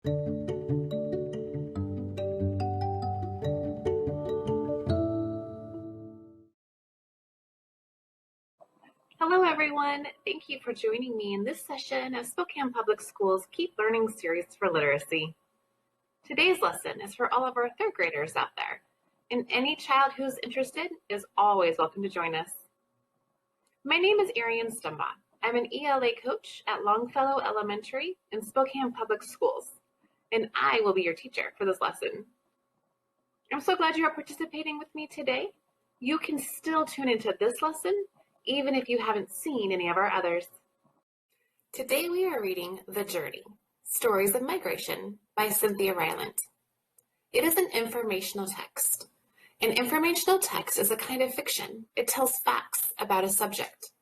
Hello everyone, thank you for joining me in this session of Spokane Public Schools Keep Learning series for literacy. Today's lesson is for all of our third graders out there, and any child who's interested is always welcome to join us. My name is Arian Stumbaugh. I'm an ELA coach at Longfellow Elementary in Spokane Public Schools, and I will be your teacher for this lesson. I'm so glad you are participating with me today. You can still tune into this lesson even if you haven't seen any of our others. Today we are reading The Journey, Stories of Migration by Cynthia Rylant. It is an informational text. An informational text is a kind of fiction. It tells facts about a subject.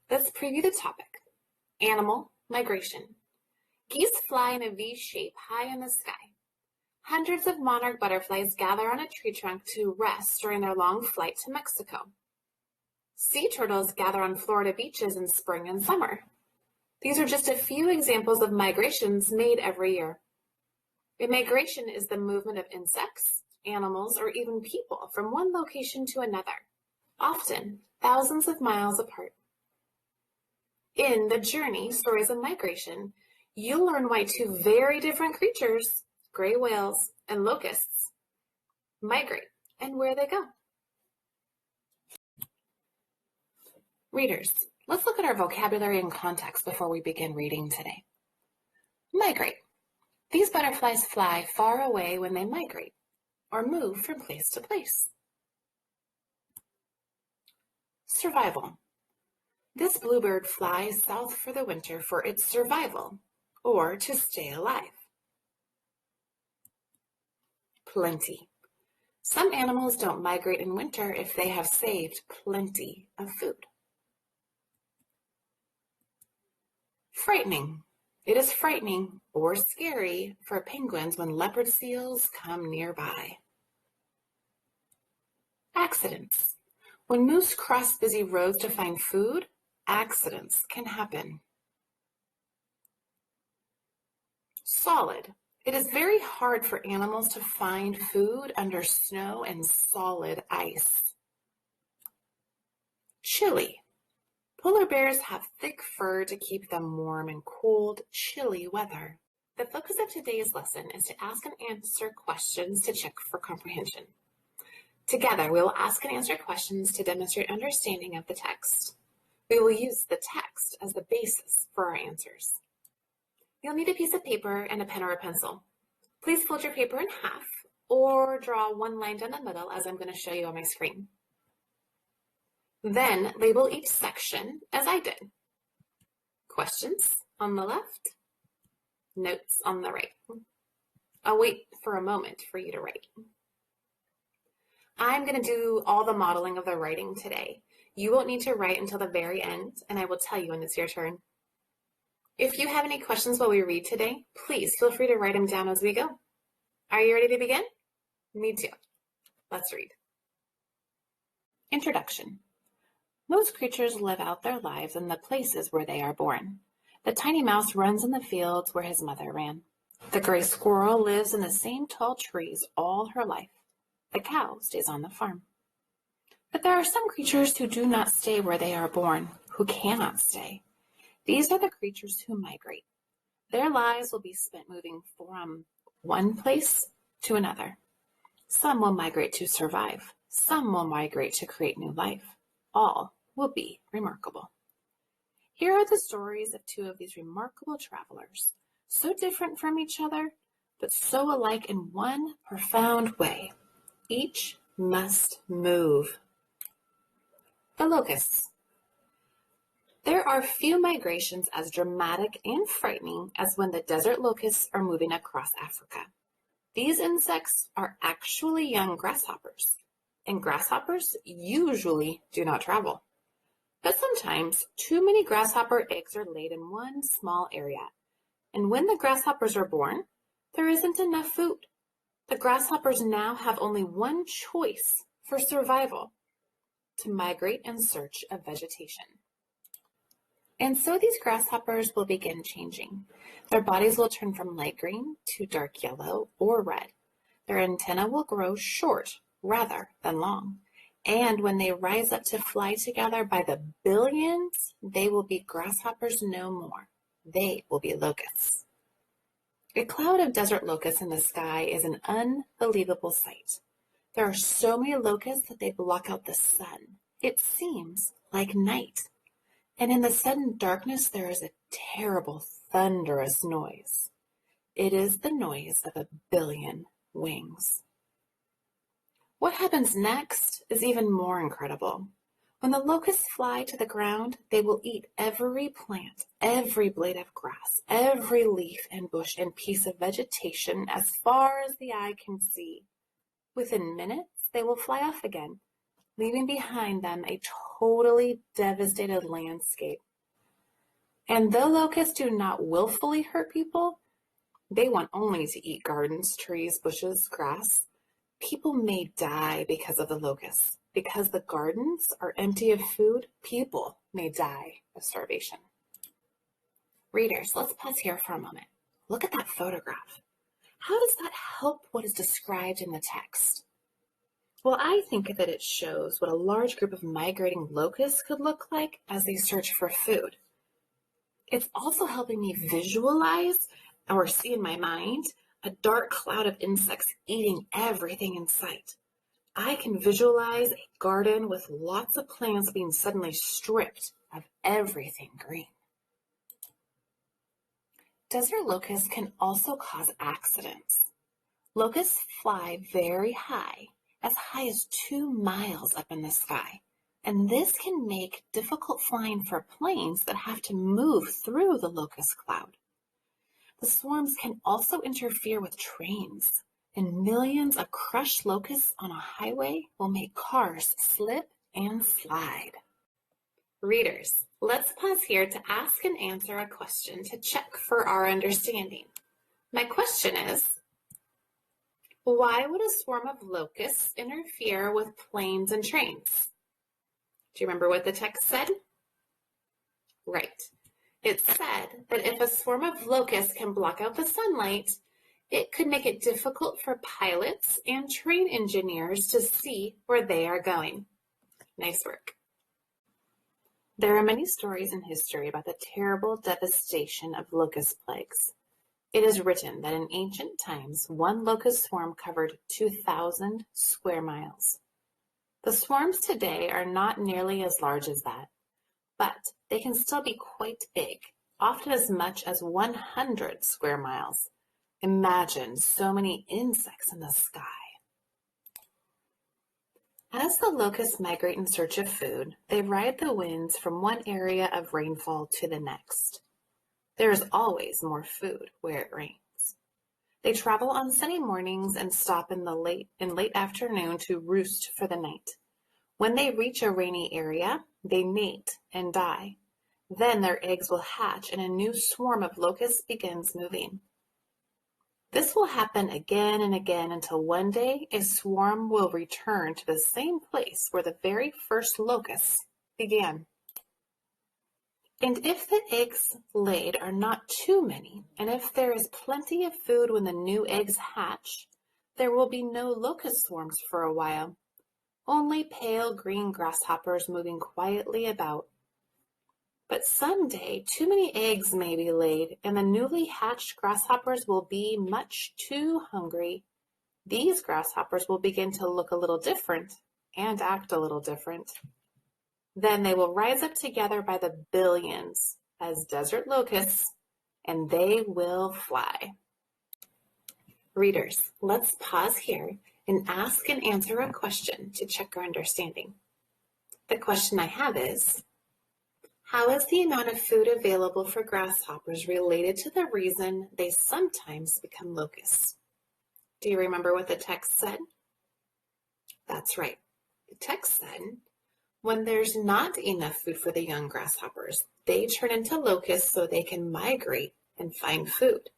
Let's preview the topic. Animal migration. Geese fly in a V shape high in the sky. Hundreds of monarch butterflies gather on a tree trunk to rest during their long flight to Mexico. Sea turtles gather on Florida beaches in spring and summer. These are just a few examples of migrations made every year. A migration is the movement of insects, animals, or even people from one location to another, often thousands of miles apart. In The Journey, Stories of Migration, you'll learn why two very different creatures, gray whales and locusts, migrate and where they go. Readers, let's look at our vocabulary and context before we begin reading today. Migrate. These butterflies fly far away when they migrate or move from place to place. Survival. This bluebird flies south for the winter for its survival or to stay alive. Plenty. Some animals don't migrate in winter if they have saved plenty of food. Frightening. It is frightening or scary for penguins when leopard seals come nearby. Accidents. When moose cross busy roads to find food, accidents can happen. Solid. It is very hard for animals to find food under snow and solid ice. Chilly. Polar bears have thick fur to keep them warm in cold, chilly weather. The focus of today's lesson is to ask and answer questions to check for comprehension. Together, we will ask and answer questions to demonstrate understanding of the text. We will use the text as the basis for our answers. You'll need a piece of paper and a pen or a pencil. Please fold your paper in half or draw one line down the middle as I'm going to show you on my screen. Then label each section as I did. Questions on the left, notes on the right. I'll wait for a moment for you to write. I'm going to do all the modeling of the writing today. You won't need to write until the very end, and I will tell you when it's your turn. If you have any questions while we read today, please feel free to write them down as we go. Are you ready to begin? Me too. Let's read. Introduction. Most creatures live out their lives in the places where they are born. The tiny mouse runs in the fields where his mother ran. The gray squirrel lives in the same tall trees all her life. The cow stays on the farm. But there are some creatures who do not stay where they are born, who cannot stay. These are the creatures who migrate. Their lives will be spent moving from one place to another. Some will migrate to survive. Some will migrate to create new life. All will be remarkable. Here are the stories of two of these remarkable travelers, so different from each other, but so alike in one profound way. Each must move. The locusts. There are few migrations as dramatic and frightening as when the desert locusts are moving across Africa. These insects are actually young grasshoppers, and grasshoppers usually do not travel. But sometimes too many grasshopper eggs are laid in one small area, and when the grasshoppers are born, there isn't enough food. The grasshoppers now have only one choice for survival: to migrate in search of vegetation. And so these grasshoppers will begin changing. Their bodies will turn from light green to dark yellow or red. Their antennae will grow short rather than long. And when they rise up to fly together by the billions, they will be grasshoppers no more. They will be locusts. A cloud of desert locusts in the sky is an unbelievable sight. There are so many locusts that they block out the sun. It seems like night. And in the sudden darkness, there is a terrible, thunderous noise. It is the noise of a billion wings. What happens next is even more incredible. When the locusts fly to the ground, they will eat every plant, every blade of grass, every leaf and bush and piece of vegetation as far as the eye can see. Within minutes, they will fly off again, leaving behind them a totally devastated landscape. And though locusts do not willfully hurt people, they want only to eat gardens, trees, bushes, grass. People may die because of the locusts. Because the gardens are empty of food, people may die of starvation. Readers, let's pause here for a moment. Look at that photograph. How does that help what is described in the text? Well, I think that it shows what a large group of migrating locusts could look like as they search for food. It's also helping me visualize or see in my mind a dark cloud of insects eating everything in sight. I can visualize a garden with lots of plants being suddenly stripped of everything green. Desert locusts can also cause accidents. Locusts fly very high as 2 miles up in the sky, and this can make difficult flying for planes that have to move through the locust cloud. The swarms can also interfere with trains, and millions of crushed locusts on a highway will make cars slip and slide. Readers, let's pause here to ask and answer a question to check for our understanding. My question is, why would a swarm of locusts interfere with planes and trains? Do you remember what the text said? Right. It said that if a swarm of locusts can block out the sunlight, it could make it difficult for pilots and train engineers to see where they are going. Nice work. There are many stories in history about the terrible devastation of locust plagues. It is written that in ancient times, one locust swarm covered 2,000 square miles. The swarms today are not nearly as large as that, but they can still be quite big, often as much as 100 square miles. Imagine so many insects in the sky. As the locusts migrate in search of food, they ride the winds from one area of rainfall to the next. There is always more food where it rains. They travel on sunny mornings and stop in late afternoon to roost for the night. When they reach a rainy area, they mate and die. Then their eggs will hatch and a new swarm of locusts begins moving. This will happen again and again until one day a swarm will return to the same place where the very first locusts began. And if the eggs laid are not too many, and if there is plenty of food when the new eggs hatch, there will be no locust swarms for a while, only pale green grasshoppers moving quietly about. But someday too many eggs may be laid, and the newly hatched grasshoppers will be much too hungry. These grasshoppers will begin to look a little different and act a little different. Then they will rise up together by the billions as desert locusts, and they will fly. Readers, let's pause here and ask and answer a question to check our understanding. The question I have is, how is the amount of food available for grasshoppers related to the reason they sometimes become locusts? Do you remember what the text said? That's right. The text said, when there's not enough food for the young grasshoppers, they turn into locusts so they can migrate and find food.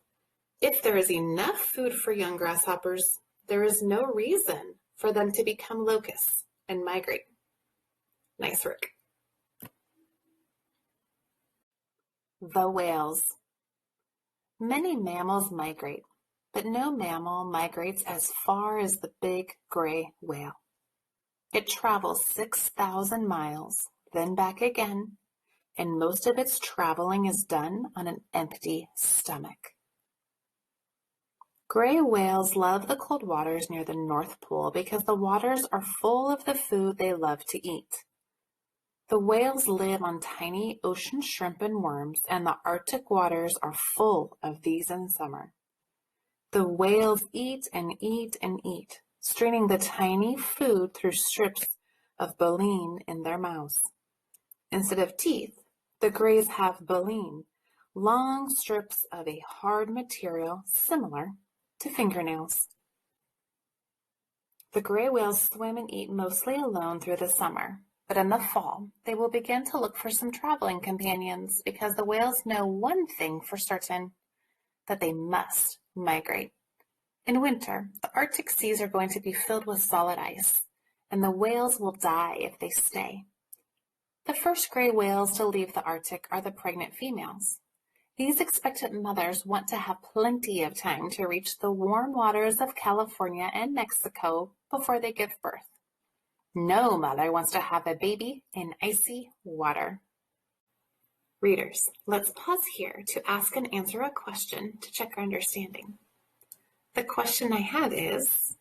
If there is enough food for young grasshoppers, there is no reason for them to become locusts and migrate. Nice work. The whales. Many mammals migrate, but no mammal migrates as far as the big gray whale. It travels 6,000 miles, then back again, and most of its traveling is done on an empty stomach. Gray whales love the cold waters near the North Pole because the waters are full of the food they love to eat. The whales live on tiny ocean shrimp and worms, and the Arctic waters are full of these in summer. The whales eat and eat and eat, straining the tiny food through strips of baleen in their mouths. Instead of teeth, the grays have baleen, long strips of a hard material similar to fingernails. The gray whales swim and eat mostly alone through the summer, but in the fall, they will begin to look for some traveling companions because the whales know one thing for certain, that they must migrate. In winter, the Arctic seas are going to be filled with solid ice, and the whales will die if they stay. The first gray whales to leave the Arctic are the pregnant females. These expectant mothers want to have plenty of time to reach the warm waters of California and Mexico before they give birth. No mother wants to have a baby in icy water. Readers, let's pause here to ask and answer a question to check our understanding. The question I have is,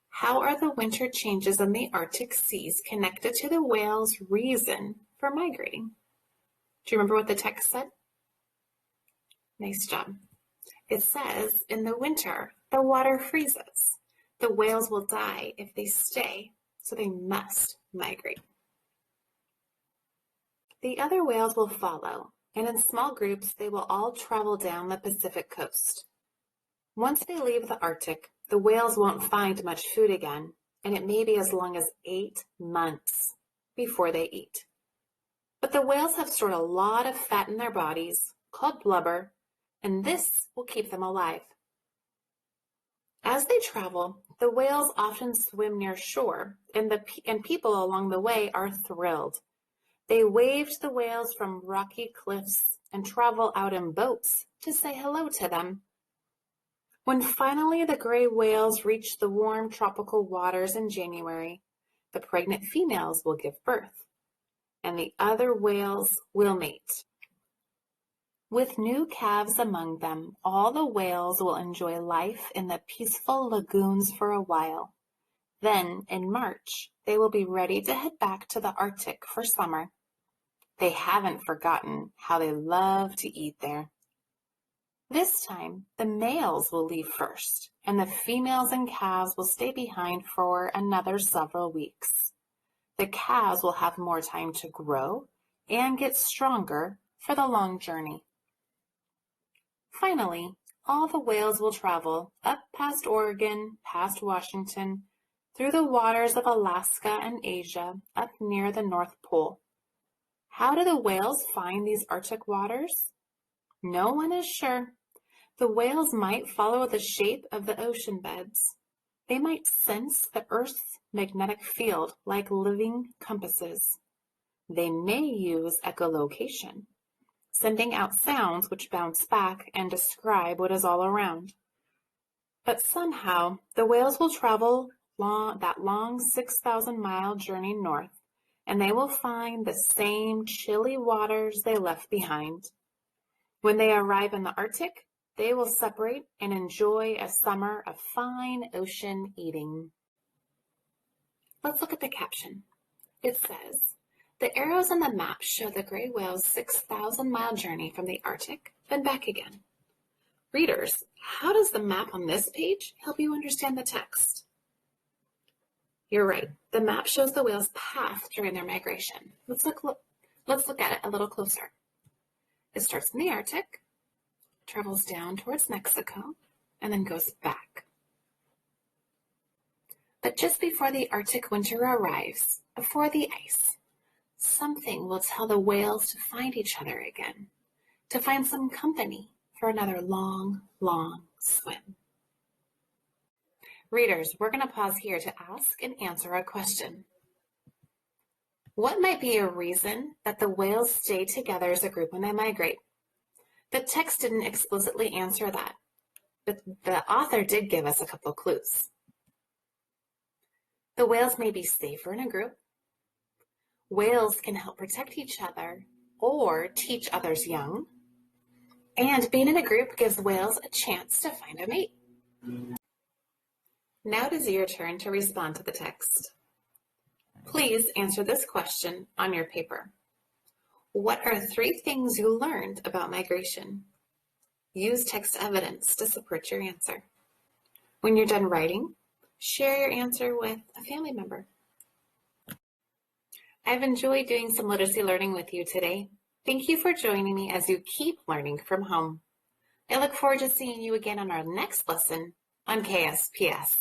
how are the winter changes in the Arctic seas connected to the whales' reason for migrating? Do you remember what the text said? Nice job. It says, in the winter, the water freezes. The whales will die if they stay, so they must migrate. The other whales will follow, and in small groups, they will all travel down the Pacific coast. Once they leave the Arctic, the whales won't find much food again, and it may be as long as 8 months before they eat. But the whales have stored a lot of fat in their bodies, called blubber, and this will keep them alive. As they travel, the whales often swim near shore, and people along the way are thrilled. They wave to the whales from rocky cliffs and travel out in boats to say hello to them. When finally the gray whales reach the warm tropical waters in January, the pregnant females will give birth, and the other whales will mate. With new calves among them, all the whales will enjoy life in the peaceful lagoons for a while. Then, in March, they will be ready to head back to the Arctic for summer. They haven't forgotten how they love to eat there. This time, the males will leave first, and the females and calves will stay behind for another several weeks. The calves will have more time to grow and get stronger for the long journey. Finally, all the whales will travel up past Oregon, past Washington, through the waters of Alaska and Asia, up near the North Pole. How do the whales find these Arctic waters? No one is sure. The whales might follow the shape of the ocean beds. They might sense the Earth's magnetic field like living compasses. They may use echolocation, sending out sounds which bounce back and describe what is all around. But somehow, the whales will travel that long 6,000-mile journey north, and they will find the same chilly waters they left behind. When they arrive in the Arctic, they will separate and enjoy a summer of fine ocean eating. Let's look at the caption. It says, the arrows on the map show the gray whale's 6,000-mile journey from the Arctic and back again. Readers, how does the map on this page help you understand the text? You're right. The map shows the whale's path during their migration. Let's look at it a little closer. It starts in the Arctic, travels down towards Mexico, and then goes back. But just before the Arctic winter arrives, before the ice, something will tell the whales to find each other again, to find some company for another long, long swim. Readers, we're going to pause here to ask and answer a question. What might be a reason that the whales stay together as a group when they migrate? The text didn't explicitly answer that, but the author did give us a couple of clues. The whales may be safer in a group. Whales can help protect each other or teach others young. And being in a group gives whales a chance to find a mate. Now it is your turn to respond to the text. Please answer this question on your paper. What are 3 things you learned about migration? Use text evidence to support your answer. When you're done writing, share your answer with a family member. I've enjoyed doing some literacy learning with you today. Thank you for joining me as you keep learning from home. I look forward to seeing you again on our next lesson on KSPS.